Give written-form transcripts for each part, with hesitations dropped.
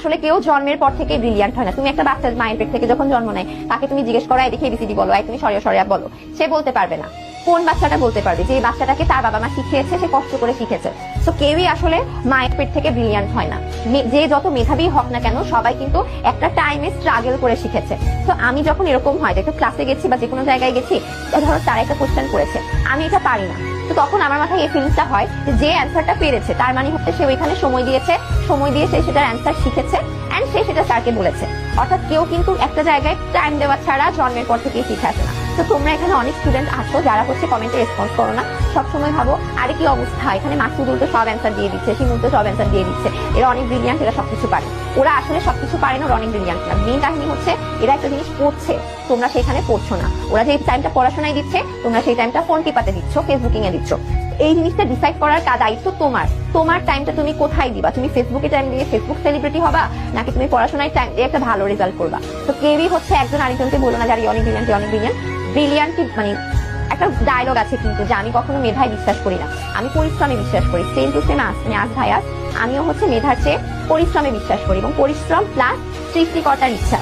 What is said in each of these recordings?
আসলে কেউ জন্মের পর থেকে ব্রিলিয়ান্ট হয় না। তুমি একটা বাচ্চা মায়ের পেট থেকে যখন জন্ম নেয় তাকে তুমি জিজ্ঞেস করো দেখে এবিসিডি বলো, তুমি সরিয়া সরিয়া বলো, সে বলতে পারবে না। কোন বাচ্চাটা বলতে পারবে যে এই বাচ্চাটাকে তার বাবা মা শিখিয়েছে, সে কষ্ট করে শিখেছে। তো কেউই আসলে মায়ের পেট থেকে ব্রিলিয়ান্ট হয় না। যে যত মেধাবী হোক না কেন সবাই কিন্তু একটা টাইমে স্ট্রাগল করে শিখেছে। তো আমি যখন এরকম হয় যে ক্লাসে গেছি বা যে কোনো জায়গায় গেছি, ধরো তারা একটা কোশ্চেন করেছে, আমি এটা পারি না, তো তখন আমার মাথায় এই ফিলিংসটা হয় যে অ্যান্সারটা পেরেছে তার মানে হচ্ছে সে ওইখানে সময় দিয়েছে, সময় দিয়ে সে সেটার অ্যান্সার শিখেছে এন্ড সে সেটা স্যারকে বলেছে। অর্থাৎ কেউ কিন্তু একটা জায়গায় টাইম দেওয়া ছাড়া জন্মের পর থেকে শিখে আসে না। তো তোমরা এখানে অনেক স্টুডেন্ট আছো যারা হচ্ছে কমেন্টে রেসপন্স করো না, সবসময় ভাবো আরে কি অবস্থা, এখানে মাসুদুল তো সব অ্যান্সার দিয়ে দিচ্ছে, শিমুল তো সব অ্যান্সার দিয়ে দিচ্ছে, এরা অনেক ব্রিলিয়ান্ট, এরা সবকিছু পারে। ওরা আসলে সবকিছু পারে না, ওরা অনেক ব্রিলিয়ান্ট না। মেইন কাহিনী হচ্ছে এরা একটা জিনিস পড়ছে, তোমরা সেখানে পড়ছো না। ওরা যে টাইমটা পড়াশোনায় দিচ্ছে, তোমরা সেই টাইমটা ফোন টিপাতে দিচ্ছ, ফেসবুকিং এ দিচ্ছ। এই জিনিসটা ডিসাইড করার দায়িত্ব তোমার। তোমার টাইমটা তুমি কোথায় দিবা? তুমি ফেসবুকে টাইম দিয়ে ফেসবুক সেলিব্রিটি হবা, নাকি তুমি পড়াশোনায় টাইম দিয়ে একটা ভালো রেজাল্ট করবা? তো কেউই হচ্ছে একজন আরেকজনকে বলো না যে অনেক ব্রিলিয়ান্ট, অনেক ব্রিলিয়ান্ট। ব্রিলিয়ান্ট মানে একটা ডায়লগ আছে কিন্তু, যে আমি কখনো মেধায় বিশ্বাস করি না, আমি পরিশ্রমে বিশ্বাস করি। সেম টু সেম আজ ভাইয়া, আমিও হচ্ছে মেধার চেয়ে পরিশ্রমে বিশ্বাস করি, এবং পরিশ্রম প্লাস সৃষ্টিকর্তার ইচ্ছা।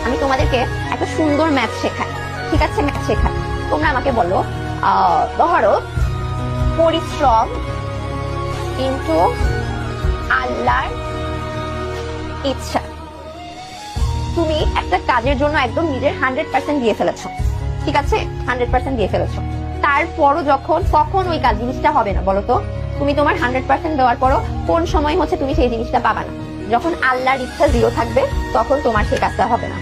আমি তোমাদেরকে একটা সুন্দর ম্যাথ শেখাই, ঠিক আছে? ম্যাথ শেখাই, তোমরা আমাকে বলো ধরো পরিশ্রম কিন্তু আল্লাহর ইচ্ছা। তুমি একটা কাজের জন্য একদম নিজের 100% দিয়ে ফেলেছো, ঠিক আছে? 100% দিয়ে ফেলেছো, তারপরও কখন ওই কাজ জিনিসটা হবে না বলো তো? তুমি তোমার 100% দেওয়ার পরও কোন সময় হচ্ছে তুমি সেই জিনিসটা পাবা না? যখন আল্লাহর ইচ্ছা 0 থাকবে তখন তোমার সেই কাজটা হবে না।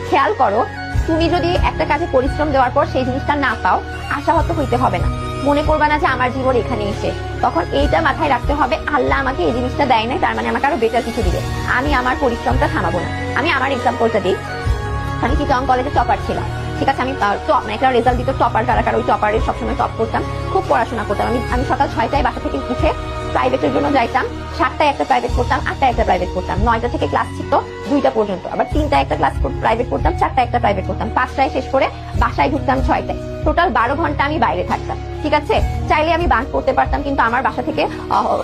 খেয়াল করো, তুমি যদি একটা কাজে পরিশ্রম দেওয়ার পর সেই জিনিসটা না পাও, আশাহত হইতে হবে না। মনে করবা না যে আমার জীবন এখানে এসে, তখন এইটা মাথায় রাখতে হবে, আল্লাহ আমাকে এই জিনিসটা দেয় নাই, তার মানে আমাকে আরো বেটার কিছু দিবে। আমি আমার পরিশ্রমটা থামাবো না। আমি আমার এক্সাম্পলটা দিই। আমি চিটং কলেজে টপার ছিলাম, ঠিক আছে? আমি একটা রেজাল্ট দিত টপার কারা, ওই টপারের সবসময় টপ করতাম, খুব পড়াশোনা করতাম। আমি সকাল 6টায় বাসা থেকে উঠে প্রাইভেটের জন্য যাইতাম, 7টায় একটা প্রাইভেট পড়তাম, 8টায় একটা প্রাইভেট পড়তাম, 9টা থেকে ক্লাস ছিল 2টা পর্যন্ত, আবার 3টায় একটা ক্লাস প্রাইভেট পড়তাম, 4টায় একটা প্রাইভেট পড়তাম, 5টায় শেষ করে বাসায় ঢুকতাম 6টায়। টোটাল 12 ঘন্টা আমি বাইরে থাকতাম, ঠিক আছে? চাইলে আমি বাঙ্ক করতে পারতাম, কিন্তু আমার বাসা থেকে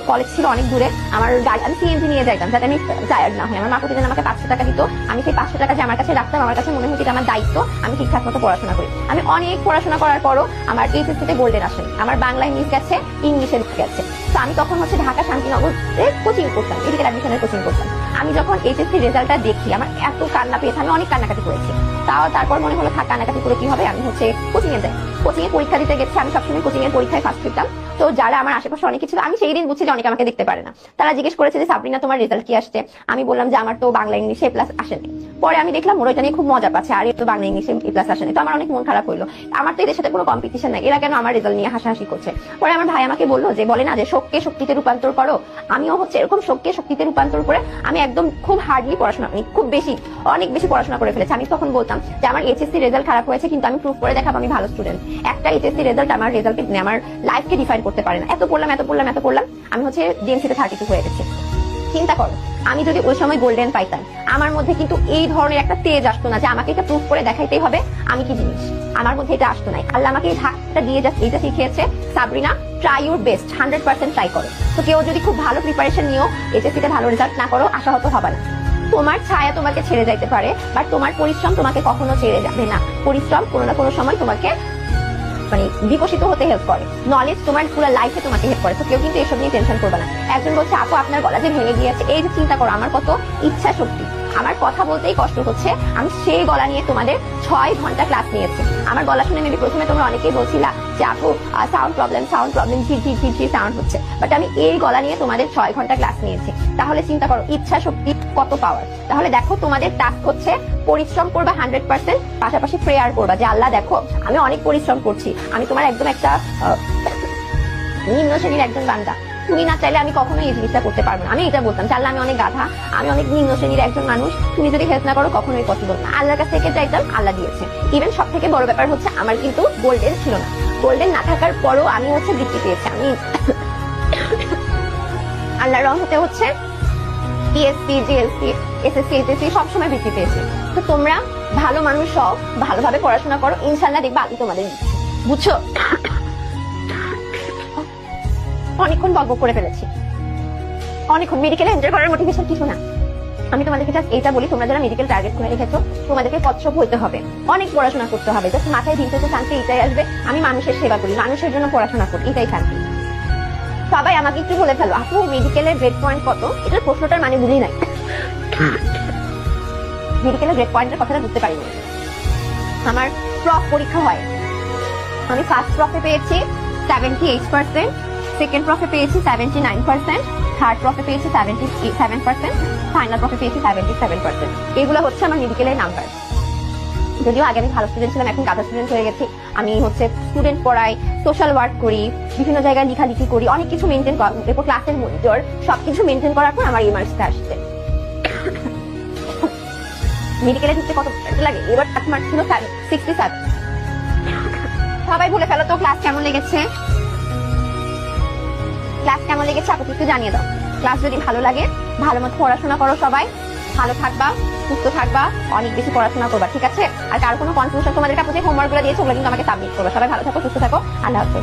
কলেজ ছিল অনেক দূরে, আমার গাড়ি আমি সিএনজি নিয়ে যাইতাম যাতে আমি টায়ার্ড না হই। আমার মা প্রতিদিন আমাকে 500 টাকা দিত, আমি সেই 500 টাকা যে আমার কাছে রাখতাম, আমার কাছে মনে হতো এটা আমার দায়িত্ব, আমি ঠিকঠাক মতো পড়াশোনা করি। আমি অনেক পড়াশোনা করার পরও আমার এইচএসসিতে গোল্ডেন আসেনি, আমার বাংলায় মিস গেছে, ইংলিশে মিস গেছে। তো আমি তখন হচ্ছে ঢাকা শান্তিনগরে কোচিং করতাম, এদিকে অ্যাডমিশনের কোচিং করতাম। আমি যখন এইচএসসি রেজাল্টটা দেখি, আমার এত কান্না পেয়েছে, আমি অনেক কান্নাকাটি করেছি। তারপর মনে হলো থাক, কান্নাকাটি করে কি হবে, আমি হচ্ছে কোচিং এ যাই। কোচিং এ পরীক্ষা দিতে গেছি, আমি সবসময় কোচিং এর পরীক্ষায় ফার্স্ট হইতাম। তো যারা আমার আশেপাশে অনেকে ছিল, আমি সেই দিন বুঝছি যে অনেকে আমাকে দেখতে পারে না। তারা জিজ্ঞেস করেছে যে সাবরিনা তোমার রেজাল্ট কি আসছে? আমি বললাম যে আমার তো বাংলা ইংলিশে এ প্লাস আসেনি। পরে আমি দেখলাম ওরা এটা নিয়ে খুব মজা পাচ্ছে, আর তো বাংলা ইংলিশে এ প্লাস আসেনি। তো আমার অনেক মন খারাপ হইলো, আমার তো এদের সাথে কোনো কম্পিটিশন নাই, এরা কেন আমার রেজাল্ট নিয়ে হাসাহাসি করছে? পরে আমার ভাই আমাকে বললো যে বলে না যে শোককে শক্তিতে রূপান্তর করো, আমিও হচ্ছে এরকম শোককে শক্তিতে রূপান্তর করে আমি একদম খুব হার্ডলি পড়াশোনা করি, খুব বেশি অনেক বেশি পড়াশোনা করে ফেলেছি। আমি তখন বলতাম যে আমার এইচএসসি রেজাল্ট খারাপ হয়েছে, কিন্তু আমি প্রুভ করে দেখাবো আমি ভালো স্টুডেন্ট। একটা এইচএসসি রেজাল্ট আমার রেজাল্টকে আমার লাইফকে ডিফাইন করতে পারে না। এত পড়লাম, আমি হচ্ছে ডিএনসিতে 32 হয়ে গেছি। চিন্তা করো, আমি যদি ওই সময় গোল্ডেন পাইতাম, আমার মধ্যে কিন্তু এই ধরনের একটা তেজ আসতো না যে আমাকে এটা প্রুভ করে দেখাইতেই হবে আমি কি জিনিস। আমার মধ্যে এটা আসতো না। আল্লাহ আমাকে এই ধাক্কাটা দিয়ে এইটা শিখিয়েছে, Sabrina try your best, 100% try করো। তো কেউ যদি খুব ভালো প্রিপারেশন নিও, এইচএসসিতে ভালো রেজাল্ট না করো, আশাহত হবে না। তোমার ছায়া তোমাকে ছেড়ে যাইতে পারে, বাট তোমার পরিশ্রম তোমাকে কখনো ছেড়ে যাবে না। পরিশ্রম কোনো না কোনো সময় তোমাকে মানে বিকশিত হতে হেল্প করে, নলেজ তোমার পুরো লাইফে তোমাকে হেল্প করে। তো কেউ কিন্তু এসব নিয়ে টেনশন করবে না। একজন বলছে আপু আপনার গলা যে ভেঙে গিয়েছে, এই যে চিন্তা করো আমার কত ইচ্ছা শক্তি, আমার কথা বলতেই কষ্ট হচ্ছে, আমি সেই গলা নিয়ে তোমাদের 6 ঘন্টা ক্লাস নিয়েছি। আমার গলা শুনে মেবি প্রথমে তোমরা অনেকেই বলছিলা যে আপু সাউন্ড প্রবলেম ঝির সাউন্ড হচ্ছে, বাট আমি এই গলা নিয়ে তোমাদের 6 ঘন্টা ক্লাস নিয়েছি। তাহলে চিন্তা করো ইচ্ছা শক্তি কত পাওয়ার। তাহলে দেখো তোমাদের টাস্ক হচ্ছে পরিশ্রম করবা 100%, পাশাপাশি প্রেয়ার করবা যে আল্লাহ দেখো আমি অনেক পরিশ্রম করছি, আমি তোমার একদম একটা নিম্ন শ্রেণীর একজন বান্দা, তুমি না চাইলে আমি কখনোই এই জিনিসটা করতে পারবো না। আমি এটা বলতাম যে আল্লাহ আমি অনেক গাধা, আমি অনেক নিম্ন শ্রেণীর একজন মানুষ, তুমি যদি হেল্প না করো কখনোই পসিবল না। আল্লাহর কাছ থেকে চাইতাম, আল্লাহ দিয়েছে। ইভেন সব থেকে বড় ব্যাপার হচ্ছে আমার কিন্তু গোল্ডেন ছিল না, গোল্ডেন না থাকার পরও আমি হচ্ছে বৃত্তি পেয়েছি। আমি আল্লাহর রহমতে হচ্ছে পিএসসি, জিএলসি, এসএসসি, এইচএসসি সবসময় বৃত্তি পেয়েছি। তো তোমরা ভালো মানুষ হও, ভালোভাবে পড়াশোনা করো, ইনশাল্লাহ দেখবা আল্লাহ তোমাদের বুঝছো। অনেকক্ষণ বকবক করে ফেলেছি, অনেকক্ষণ। মেডিকেলে এনজয় করার মোটিভেশন কিছু না, আমি তোমাদেরকে জাস্ট এইটা বলি, তোমরা যারা মেডিকেল টার্গেট করে রেখেছো তোমাদেরকে কচ্ছপ হইতে হবে, অনেক পড়াশোনা করতে হবে। জাস্ট মাথায় দিন থেকে শান্তি এটাই আসবে, আমি মানুষের সেবা করি, মানুষের জন্য পড়াশোনা করি, এটাই শান্তি। সবাই আমাকে একটু বলে ফেলো, আপু মেডিকেলের গ্রেড পয়েন্ট কত? এটার প্রশ্নটার মানে বুঝি নাই। মেডিকেলের গ্রেড পয়েন্টের কথাটা বুঝতে পারিনি। আমার প্রফ পরীক্ষা হয়, আমি ফার্স্ট প্রফে পেয়েছি 78%, সেকেন্ড প্রফে পেয়েছি 79%, থার্ড প্রফে পেয়েছি 77%, ফাইনাল প্রফে পেয়েছি 77%। এগুলো হচ্ছে আমার মেডিকেলের নাম্বার। যদিও আগে আমি ভালো স্টুডেন্ট ছিলাম, এখন গাধা স্টুডেন্ট হয়ে গেছি। আমি হচ্ছে স্টুডেন্ট পড়াই, সোশ্যাল ওয়ার্ক করি, বিভিন্ন জায়গায় লেখালেখি করি, অনেক কিছু মেনটেন, এরপর ক্লাসের মনিটর, সবকিছু মেনটেন করার পর আমার এই মার্কসটা আসছে। মেডিকেলে ঢুকতে কত লাগে? এবার মার্কস ছিল 67। সবাই বলে ফেলো তো ক্লাস কেমন লেগেছে? ক্লাস কেমন লেগেছে আপু একটু জানিয়ে দাও। ক্লাস যদি ভালো লাগে, ভালো মতো পড়াশোনা করো, সবাই ভালো থাকবা, সুস্থ থাকবা, অনেক বেশি পড়াশোনা করবা, ঠিক আছে? আর কারো কোনো কনফিউশন তোমাদের কাছে হোমওয়ার্ক গুলো দিয়েছে ওগুলো কিন্তু আমাকে সাবমিট করবা। সবাই ভালো থাকো, সুস্থ থাকো, আল্লাহ হাফেজ।